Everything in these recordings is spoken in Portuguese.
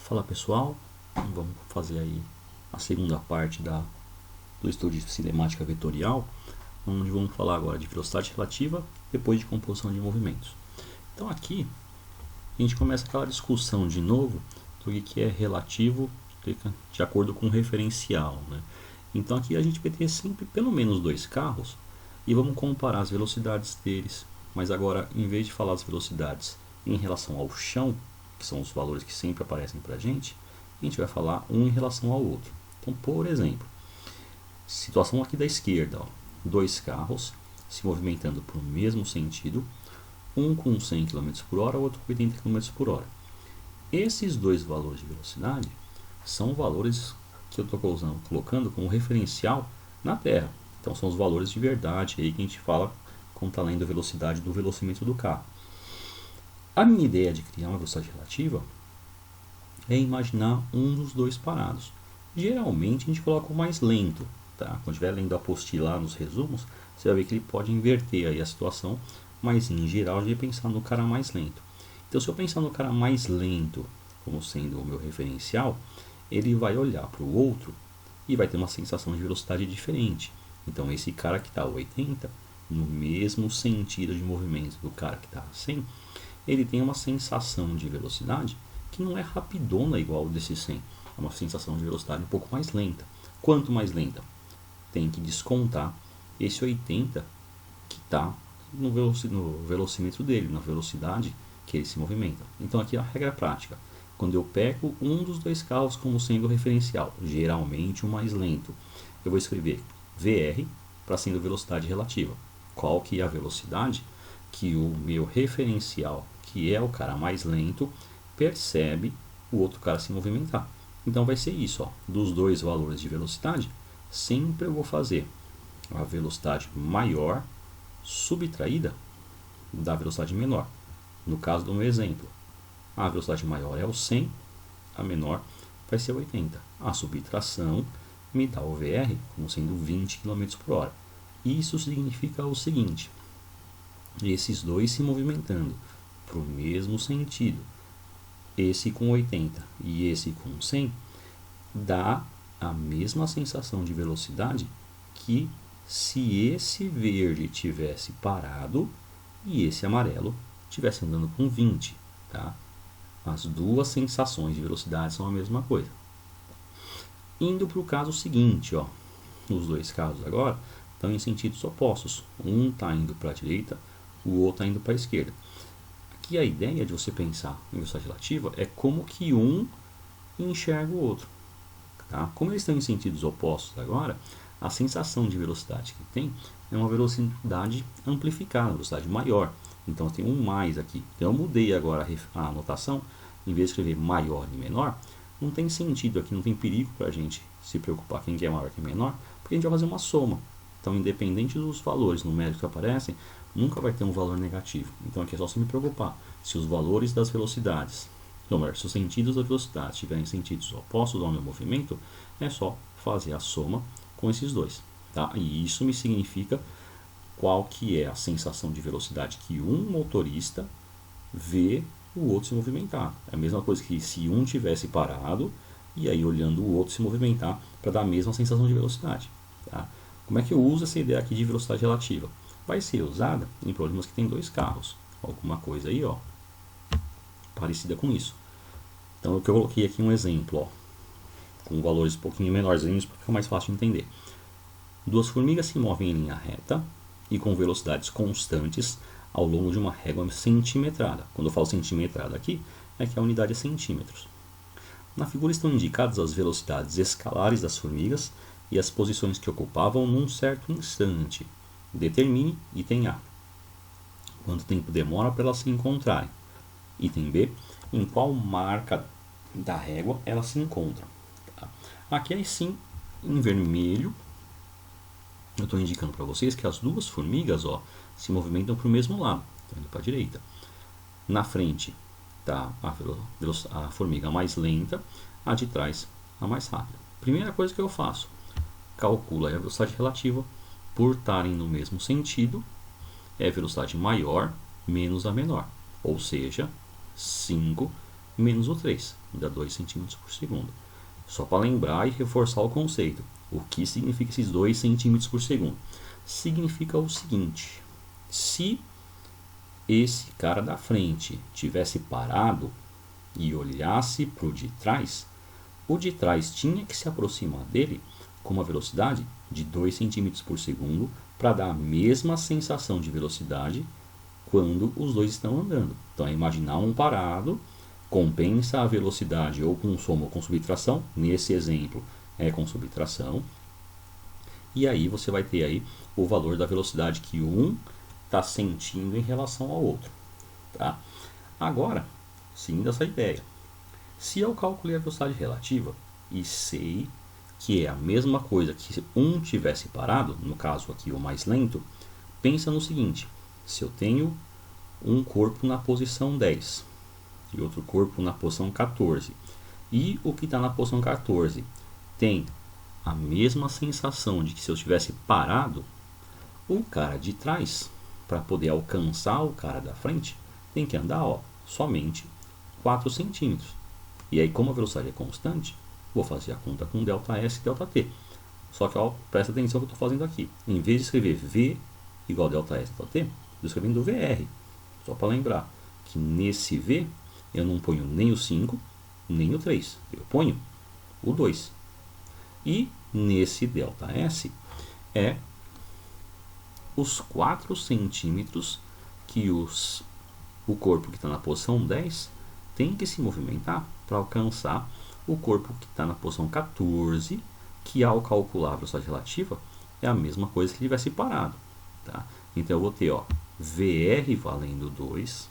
Fala pessoal, vamos fazer aí a segunda parte do estudo de cinemática vetorial, onde vamos falar agora de velocidade relativa, depois de composição de movimentos. Então aqui a gente começa aquela discussão de novo do que é relativo de acordo com o referencial, né? Então aqui a gente vai ter sempre pelo menos dois carros e vamos comparar as velocidades deles, mas agora em vez de falar as velocidades em relação ao chão, que são os valores que sempre aparecem para a gente vai falar um em relação ao outro. Então, por exemplo, situação aqui da esquerda, ó, dois carros se movimentando para o mesmo sentido, um com 100 km por hora, outro com 80 km por hora. Esses dois valores de velocidade são valores que eu estou colocando como referencial na Terra. Então, são os valores de verdade aí que a gente fala quando está lendo a velocidade do velocímetro do carro. A minha ideia de criar uma velocidade relativa é imaginar um dos dois parados. Geralmente a gente coloca o mais lento, tá? Quando estiver lendo a apostila lá nos resumos, você vai ver que ele pode inverter aí a situação, mas em geral a gente vai pensar no cara mais lento. Então, se eu pensar no cara mais lento como sendo o meu referencial, ele vai olhar para o outro e vai ter uma sensação de velocidade diferente. Então, esse cara que está a 80, no mesmo sentido de movimento do cara que está a 100, ele tem uma sensação de velocidade que não é rapidona igual desse 100. É uma sensação de velocidade um pouco mais lenta. Quanto mais lenta? Tem que descontar esse 80 que está no velocímetro dele, na velocidade que ele se movimenta. Então aqui é a regra prática. Quando eu pego um dos dois carros como sendo referencial, geralmente o mais lento, eu vou escrever VR para sendo velocidade relativa. Qual que é a velocidade que o meu referencial, que é o cara mais lento, percebe o outro cara se movimentar. Então vai ser isso, ó, dos dois valores de velocidade, sempre eu vou fazer a velocidade maior subtraída da velocidade menor. No caso do meu exemplo, a velocidade maior é o 100, a menor vai ser 80. A subtração me dá o VR como sendo 20 km por hora. Isso significa o seguinte: esses dois se movimentando para o mesmo sentido, esse com 80 e esse com 100, dá a mesma sensação de velocidade que se esse verde tivesse parado e esse amarelo estivesse andando com 20, tá? As duas sensações de velocidade são a mesma coisa. Indo para o caso seguinte, ó, os dois casos agora estão em sentidos opostos. Um está indo para a direita, o outro está indo para a esquerda. Aqui a ideia de você pensar em velocidade relativa é como que um enxerga o outro. Tá? Como eles estão em sentidos opostos agora, a sensação de velocidade que tem é uma velocidade amplificada, uma velocidade maior. Então tem um mais aqui. Então eu mudei agora a anotação, em vez de escrever maior e menor, não tem sentido aqui, não tem perigo para a gente se preocupar quem é maior e quem é menor, porque a gente vai fazer uma soma. Então, independente dos valores numéricos que aparecem, nunca vai ter um valor negativo. Então aqui é só se me preocupar se os valores das velocidades, ou melhor, se os sentidos da velocidade estiverem sentidos opostos ao meu movimento, é só fazer a soma com esses dois, tá? E isso me significa qual que é a sensação de velocidade que um motorista vê o outro se movimentar. É a mesma coisa que se um tivesse parado e aí olhando o outro se movimentar para dar a mesma sensação de velocidade, tá? Como é que eu uso essa ideia aqui de velocidade relativa? Vai ser usada em problemas que tem dois carros, alguma coisa aí, ó, parecida com isso. Então eu coloquei aqui um exemplo, ó, com valores um pouquinho menorzinhos para ficar mais fácil de entender. Duas formigas se movem em linha reta e com velocidades constantes ao longo de uma régua centimetrada. Quando eu falo centimetrada aqui, é que a unidade é centímetros. Na figura estão indicadas as velocidades escalares das formigas e as posições que ocupavam num certo instante. Determine item A. Quanto tempo demora para elas se encontrarem? Item B. Em qual marca da régua elas se encontram? Tá? Aqui é sim, em vermelho, eu estou indicando para vocês que as duas formigas, ó, se movimentam para o mesmo lado, estão indo para a direita. Na frente está a formiga mais lenta, a de trás a mais rápida. Primeira coisa que eu faço, calculo a velocidade relativa por estarem no mesmo sentido, é a velocidade maior menos a menor, ou seja, 5 menos o 3, dá 2 centímetros por segundo. Só para lembrar e reforçar o conceito. O que significa esses 2 centímetros por segundo? Significa o seguinte: se esse cara da frente tivesse parado e olhasse para o de trás tinha que se aproximar dele com uma velocidade de 2 centímetros por segundo para dar a mesma sensação de velocidade quando os dois estão andando. Então é imaginar um parado, compensa a velocidade ou com soma ou com subtração, nesse exemplo é com subtração, e aí você vai ter aí o valor da velocidade que um está sentindo em relação ao outro. Tá? Agora, seguindo essa ideia, se eu calculei a velocidade relativa e sei que é a mesma coisa que se um tivesse parado, no caso aqui o mais lento, pensa no seguinte: se eu tenho um corpo na posição 10 e outro corpo na posição 14, e o que está na posição 14 tem a mesma sensação de que se eu tivesse parado, o cara de trás, para poder alcançar o cara da frente, tem que andar somente 4 centímetros. E aí, como a velocidade é constante, vou fazer a conta com ΔS e ΔT. Só que presta atenção no que eu estou fazendo aqui. Em vez de escrever V igual ΔS ΔT, estou escrevendo VR. Só para lembrar que nesse V eu não ponho nem o 5, nem o 3. Eu ponho o 2. E nesse ΔS é os 4 centímetros que o corpo que está na posição 10 tem que se movimentar para alcançar o corpo que está na posição 14, que ao calcular a velocidade relativa é a mesma coisa que ele tivesse parado. Tá? Então eu vou ter VR valendo 2,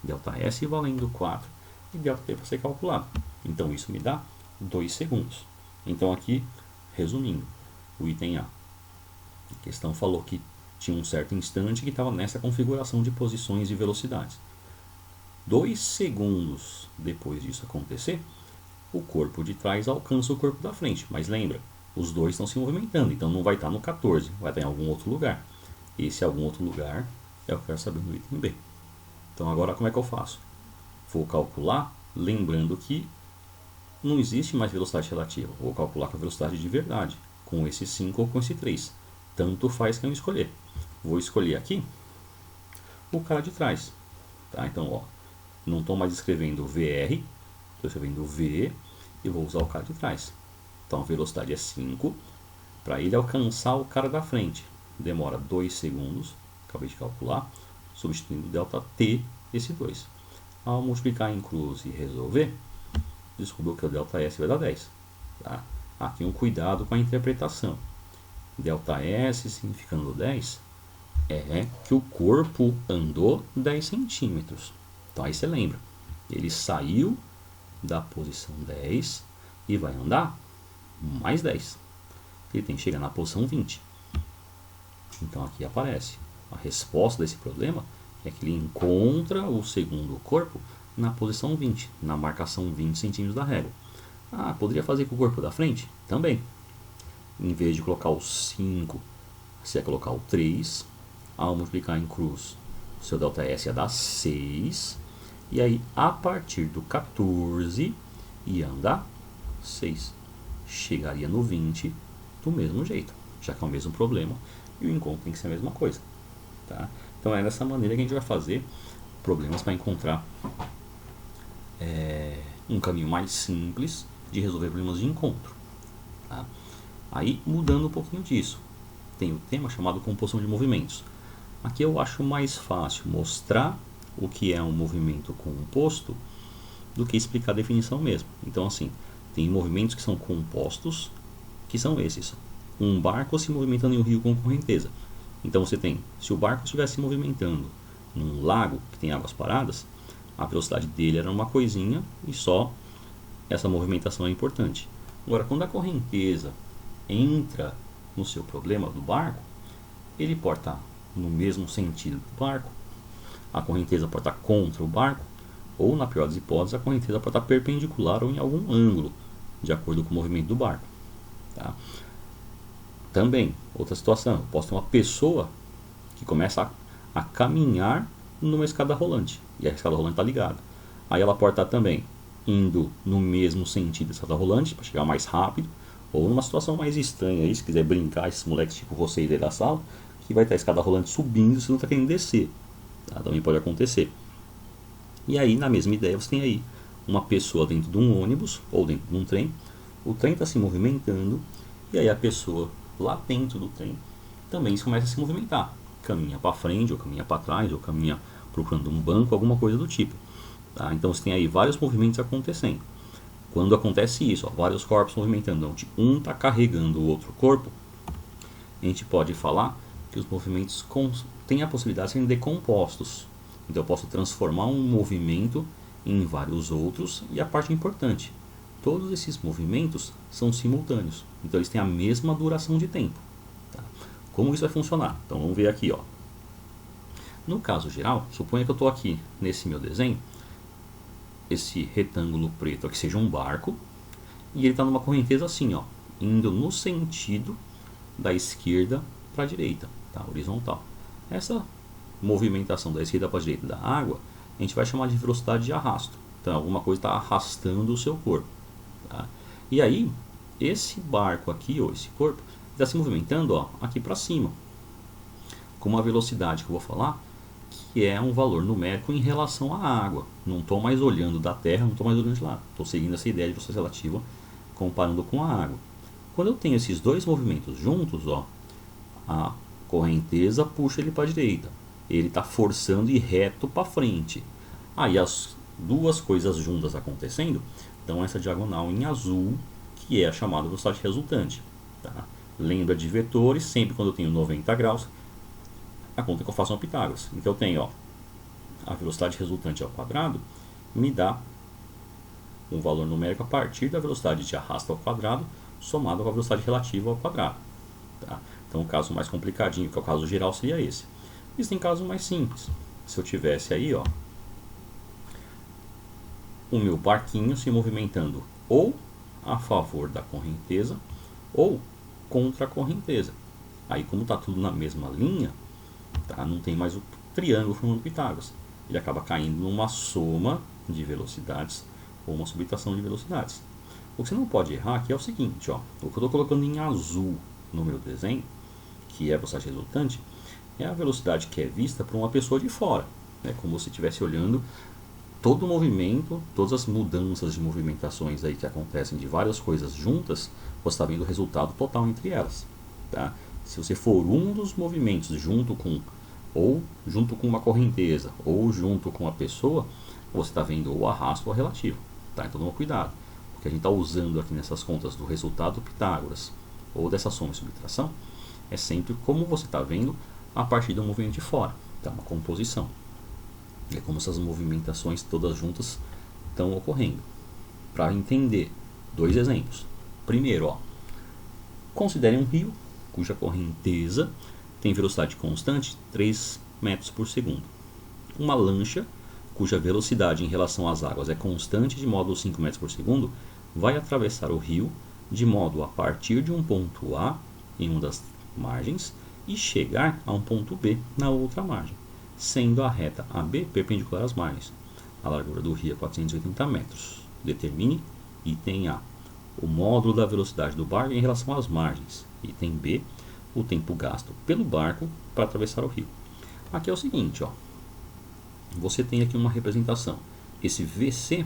ΔS valendo 4 e ΔT para ser calculado. Então isso me dá 2 segundos. Então aqui, resumindo, o item A. A questão falou que tinha um certo instante que estava nessa configuração de posições e velocidades. 2 segundos depois disso acontecer, o corpo de trás alcança o corpo da frente. Mas lembra, os dois estão se movimentando, então não vai estar no 14, vai estar em algum outro lugar. Esse algum outro lugar é o que eu quero saber no item B. Então agora como é que eu faço? Vou calcular, lembrando que não existe mais velocidade relativa. Vou calcular com a velocidade de verdade, com esse 5 ou com esse 3. Tanto faz quem eu escolher. Vou escolher aqui o cara de trás. Tá? Então, não estou mais escrevendo VR, estou escrevendo V e vou usar o cara de trás. Então a velocidade é 5. Para ele alcançar o cara da frente, demora 2 segundos. Acabei de calcular, substituindo ΔT, esse 2. Ao multiplicar em cruz e resolver, descobriu que o ΔS vai dar 10. Tá? Aqui um cuidado com a interpretação. ΔS significando 10 é que o corpo andou 10 centímetros. Então aí você lembra, ele saiu da posição 10 e vai andar mais 10. Ele tem que chegar na posição 20. Então aqui aparece a resposta desse problema, é que ele encontra o segundo corpo na posição 20, na marcação 20 centímetros da régua. Poderia fazer com o corpo da frente? Também. Em vez de colocar o 5, você ia colocar o 3. Ao multiplicar em cruz, o seu ΔS ia dar 6. E aí, a partir do 14, ia andar 6. Chegaria no 20 do mesmo jeito, já que é o mesmo problema e o encontro tem que ser a mesma coisa. Tá? Então é dessa maneira que a gente vai fazer problemas para encontrar um caminho mais simples de resolver problemas de encontro. Tá? Aí, mudando um pouquinho disso, tem o tema chamado composição de movimentos. Aqui eu acho mais fácil mostrar o que é um movimento composto do que explicar a definição mesmo. Então, assim, tem movimentos que são compostos, que são esses. Um barco se movimentando em um rio com correnteza. Então você tem, se o barco estivesse se movimentando num lago que tem águas paradas, a velocidade dele era uma coisinha e só essa movimentação é importante. Agora, quando a correnteza entra no seu problema do barco, ele pode estar no mesmo sentido do barco, a correnteza pode estar contra o barco, ou na pior das hipóteses, a correnteza pode estar perpendicular ou em algum ângulo, de acordo com o movimento do barco. Tá? Também, outra situação, eu posso ter uma pessoa que começa a caminhar numa escada rolante, e a escada rolante está ligada. Aí ela pode estar também indo no mesmo sentido da escada rolante, para chegar mais rápido, ou numa situação mais estranha aí, se quiser brincar, esses moleques tipo vocês aí da sala, que vai estar a escada rolante subindo, você não está querendo descer. Tá? Também pode acontecer. E aí, na mesma ideia, você tem aí uma pessoa dentro de um ônibus ou dentro de um trem. O trem está se movimentando e aí a pessoa lá dentro do trem também começa a se movimentar. Caminha para frente, ou caminha para trás, ou caminha procurando um banco, alguma coisa do tipo. Tá? Então você tem aí vários movimentos acontecendo. Quando acontece isso, vários corpos movimentando, onde um está carregando o outro corpo, a gente pode falar que os movimentos têm a possibilidade de serem decompostos. Então eu posso transformar um movimento em vários outros, e a parte importante, todos esses movimentos são simultâneos, então eles têm a mesma duração de tempo. Tá? Como isso vai funcionar? Então vamos ver aqui. No caso geral, suponha que eu estou aqui nesse meu desenho, esse retângulo preto aqui seja um barco, e ele está numa correnteza assim, indo no sentido da esquerda para a direita, tá? Horizontal. Essa movimentação da esquerda para a direita da água, a gente vai chamar de velocidade de arrasto. Então alguma coisa está arrastando o seu corpo. Tá? E aí, esse barco aqui, ou esse corpo, está se movimentando aqui para cima, com uma velocidade que eu vou falar, que é um valor numérico em relação à água. Não estou mais olhando da terra, não estou mais olhando de lá. Estou seguindo essa ideia de velocidade relativa, comparando com a água. Quando eu tenho esses dois movimentos juntos, a correnteza puxa ele para a direita. Ele está forçando e reto para frente. Aí as duas coisas juntas acontecendo, dão essa diagonal em azul, que é a chamada velocidade resultante. Tá? Lembra de vetores, sempre quando eu tenho 90 graus, a conta que eu faço é um Pitágoras. Então eu tenho a velocidade resultante ao quadrado, me dá um valor numérico a partir da velocidade de arrasto ao quadrado, somado com a velocidade relativa ao quadrado. Tá? Então o caso mais complicadinho, que é o caso geral, seria esse. Existem casos mais simples. Se eu tivesse aí, o meu barquinho se movimentando ou a favor da correnteza ou contra a correnteza. Aí, como está tudo na mesma linha, tá? Não tem mais o triângulo formando Pitágoras. Ele acaba caindo numa soma de velocidades ou uma subtração de velocidades. O que você não pode errar aqui é o seguinte, o que eu estou colocando em azul no meu desenho, que é a velocidade resultante, é a velocidade que é vista por uma pessoa de fora. É como se estivesse olhando todo o movimento, todas as mudanças de movimentações aí que acontecem de várias coisas juntas, você está vendo o resultado total entre elas. Tá? Se você for um dos movimentos junto com uma correnteza ou junto com a pessoa, você está vendo o arrasto ou a relativo. Tá? Então toma cuidado, porque a gente está usando aqui nessas contas do resultado do Pitágoras ou dessa soma e subtração, é sempre como você está vendo a partir do movimento de fora, tá? Uma composição. É como essas movimentações todas juntas estão ocorrendo. Para entender, dois exemplos. Primeiro, considere um rio cuja correnteza tem velocidade constante 3 metros por segundo. Uma lancha cuja velocidade em relação às águas é constante de módulo 5 metros por segundo vai atravessar o rio de modo a partir de um ponto A em uma das margens e chegar a um ponto B na outra margem, sendo a reta AB perpendicular às margens. A largura do rio é 480 metros. Determine, item A, o módulo da velocidade do barco em relação às margens. Item B, o tempo gasto pelo barco para atravessar o rio. Aqui é o seguinte, você tem aqui uma representação. Esse VC,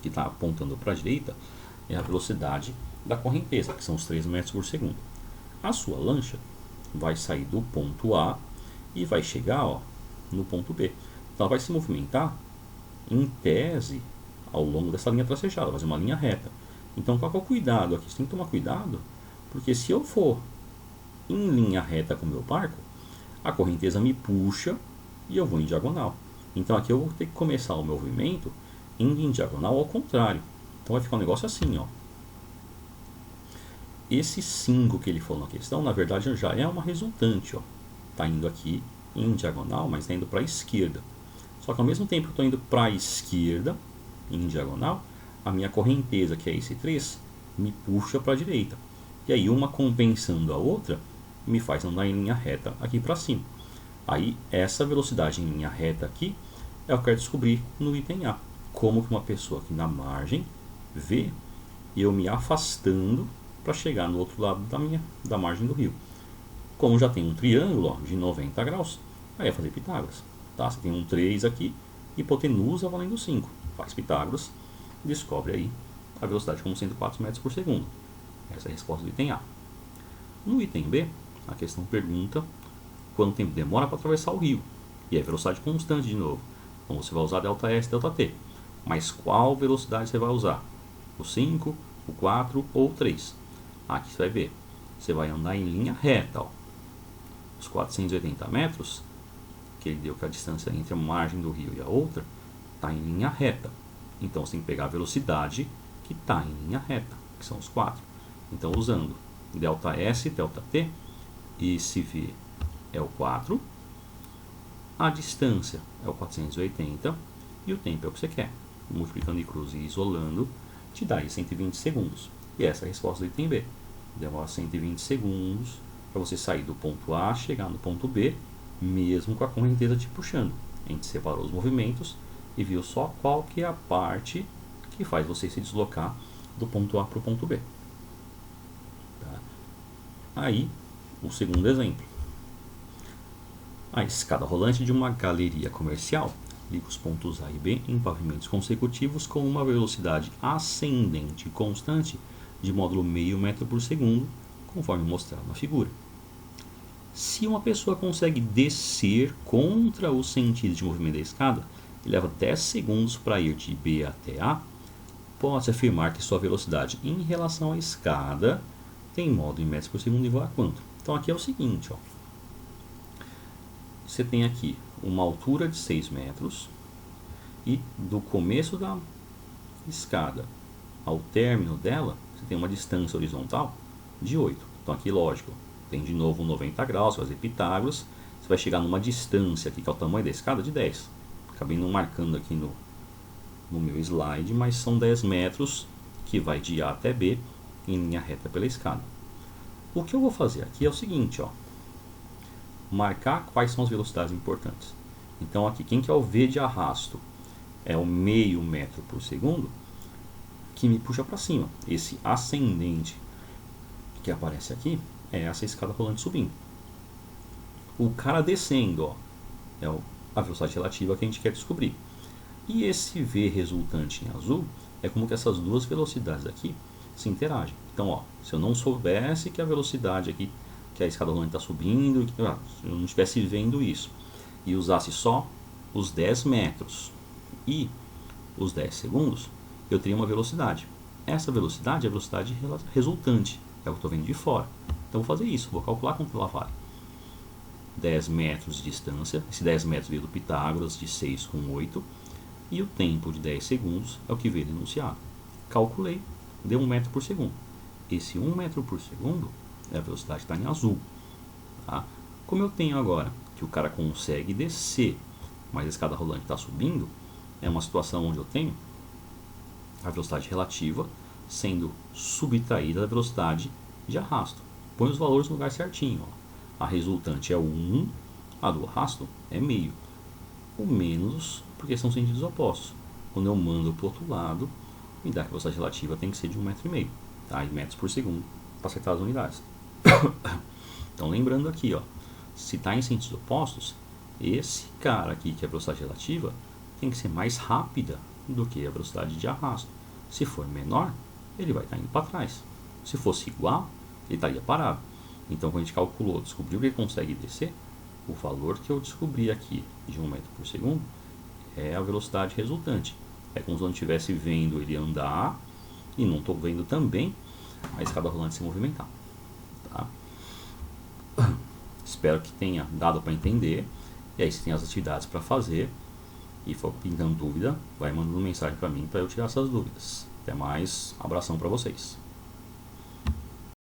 que está apontando para a direita, é a velocidade da correnteza, que são os 3 metros por segundo. A sua lancha vai sair do ponto A e vai chegar no ponto B. Então ela vai se movimentar em tese ao longo dessa linha tracejada, vai fazer uma linha reta. Então qual que é o cuidado aqui? Você tem que tomar cuidado, porque se eu for em linha reta com o meu barco, a correnteza me puxa e eu vou em diagonal. Então aqui eu vou ter que começar o movimento indo em diagonal ao contrário. Então vai ficar um negócio assim, Esse 5 que ele falou na questão, na verdade já é uma resultante, Está indo aqui em diagonal, mas está indo para a esquerda. Só que ao mesmo tempo que eu estou indo para a esquerda, em diagonal, a minha correnteza, que é esse 3, me puxa para a direita. E aí uma compensando a outra, me faz andar em linha reta aqui para cima. Aí essa velocidade em linha reta aqui, eu quero descobrir no item A. como que uma pessoa aqui na margem vê eu me afastando para chegar no outro lado da margem do rio. Como já tem um triângulo, ó, de 90 graus, aí é fazer Pitágoras. Tá? Você tem um 3 aqui, hipotenusa valendo 5. Faz Pitágoras, descobre aí a velocidade como sendo 4 metros por segundo. Essa é a resposta do item A. No item B, a questão pergunta quanto tempo demora para atravessar o rio. E é velocidade constante de novo. Então você vai usar ΔS e ΔT. Mas qual velocidade você vai usar? O 5, o 4 ou o 3? Aqui você vai ver. Você vai andar em linha reta. Ó. Os 480 metros, que ele deu que a distância entre a margem do rio e a outra, está em linha reta. Então você tem que pegar a velocidade que está em linha reta, que são os 4. Então usando ΔS, ΔT, esse V é o 4, a distância é o 480 e o tempo é o que você quer. Multiplicando e cruz e isolando, te dá aí 120 segundos. E essa é a resposta do item B. Demora 120 segundos para você sair do ponto A, chegar no ponto B, mesmo com a correnteza te puxando. A gente separou os movimentos e viu só qual que é a parte que faz você se deslocar do ponto A para o ponto B. Tá? Aí, o segundo exemplo. A escada rolante de uma galeria comercial liga os pontos A e B em pavimentos consecutivos com uma velocidade ascendente constante de módulo meio metro por segundo, conforme mostrado na figura. Se uma pessoa consegue descer contra o sentido de movimento da escada e leva 10 segundos para ir de B até A, pode-se afirmar que sua velocidade em relação à escada tem módulo em metros por segundo igual a quanto? Então aqui é o seguinte, ó. Você tem aqui uma altura de 6 metros e do começo da escada ao término dela, você tem uma distância horizontal de 8. Então aqui, lógico, tem de novo 90 graus, vai fazer Pitágoras, você vai chegar numa distância aqui, que é o tamanho da escada, de 10. Acabei não marcando aqui no meu slide, mas são 10 metros que vai de A até B em linha reta pela escada. O que eu vou fazer aqui é o seguinte, ó. Marcar quais são as velocidades importantes. Então aqui, quem que é o V de arrasto? É o meio metro por segundo que me puxa para cima. Esse ascendente que aparece aqui é essa escada rolante subindo. O cara descendo, ó, é a velocidade relativa que a gente quer descobrir. E esse V resultante em azul é como que essas duas velocidades aqui se interagem. Então, ó, se eu não soubesse que a velocidade aqui, que a escada rolante está subindo, se eu não estivesse vendo isso, e usasse só os 10 metros e os 10 segundos, eu teria uma velocidade. Essa velocidade é a velocidade resultante, é o que eu estou vendo de fora. Então, vou fazer isso, vou calcular quanto ela vale. 10 metros de distância, esse 10 metros veio do Pitágoras, de 6 com 8, e o tempo de 10 segundos é o que veio no enunciado. Calculei, deu 1 metro por segundo. Esse 1 metro por segundo é a velocidade que está em azul. Tá? Como eu tenho agora que o cara consegue descer, mas a escada rolante está subindo, é uma situação onde eu tenho a velocidade relativa sendo subtraída da velocidade de arrasto. Põe os valores no lugar certinho. Ó. A resultante é 1, a do arrasto é meio. O menos, porque são sentidos opostos. Quando eu mando para o outro lado, me dá que a velocidade relativa tem que ser de 1,5 metro. Tá? Em metros por segundo, para acertar as unidades. Então, lembrando aqui, ó, se está em sentidos opostos, esse cara aqui, que é a velocidade relativa, tem que ser mais rápida do que a velocidade de arrasto. Se for menor, ele vai estar indo para trás. Se fosse igual, ele estaria parado. Então, quando a gente calculou, descobriu que ele consegue descer, o valor que eu descobri aqui de 1 metro por segundo é a velocidade resultante. É como se eu não estivesse vendo ele andar e não estou vendo também a escada rolante se movimentar. Tá? Espero que tenha dado para entender. E aí, se tem as atividades para fazer e for pintando dúvida, vai mandando mensagem para mim para eu tirar essas dúvidas. Até mais, abração para vocês.